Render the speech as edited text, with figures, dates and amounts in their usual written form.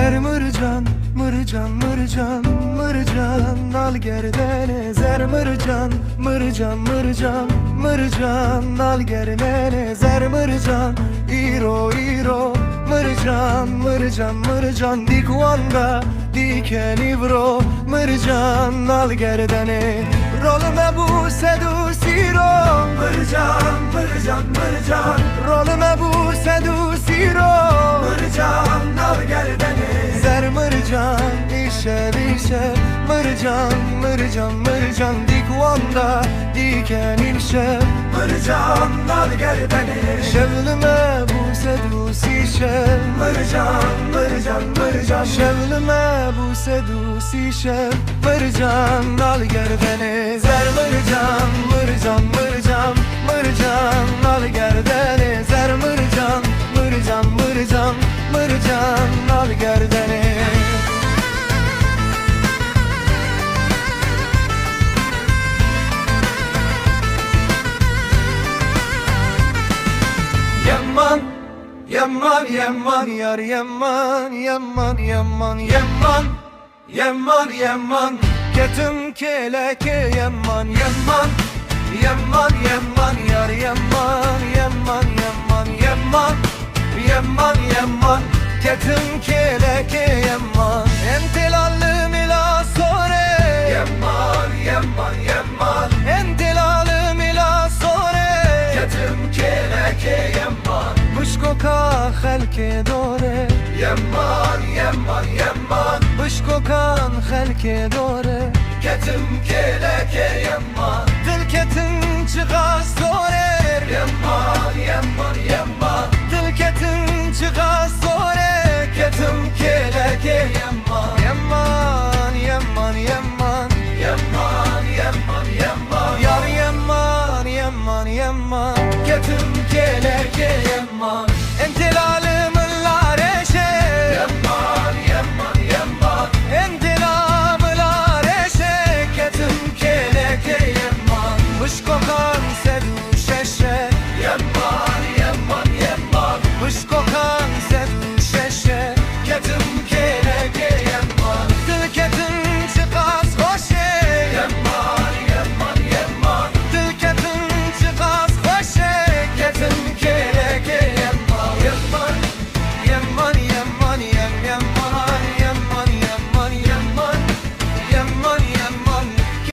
Zer mırcan, mırcan, mırcan, mırcan, al gerdene. Zer mırcan, mırcan, mırcan, mırcan, al gerdene. Zer mırcan, iro, iro, mırcan, mırcan, mırcan, dikvanga, dikeni bro, mırcan, al gerdene. Rolüme bu sedusiro, mırcan, mırcan, mırcan, rolüme bu sedusiro, mırcan, al gerdene. Zer mırcan, işe işe, mırcan, mırcan, mırcan, dikvanda, diken ilşe, mırcan, al gerdene. Şevlime bu sedusişe, mırcan, mırcan, mırcan, şevlime bu sedusişe, mırcan, al gerdene. Zer mırcan, mırcan, mırcan, mırcan, al gerdene. Zer mırcan, mırcan, mırcan, mırcan, al gerdene. Yaman, yaman, yaman, yar yaman, yaman, yaman, yaman, yaman, yaman, ketim keleke yaman, yaman, yaman, yaman, yar yaman, yaman, yaman, yaman, yaman, yaman, ketim keleke yaman, entelallı mila sore, yaman, yaman, yaman, entelallı mila sore, ketim keleke yaman, buşkoka halke dore, yaman, yaman, yaman, buşkokan halke dore, ketim keleke yaman, dil ketin çığa sorer, yaman, yaman, yaman, dil ketin çığa sorer, ketim keleke yaman, yaman, yaman, yaman, yaman, yaman, yaman, yar yaman, yaman, yaman, ketim keleke yaman.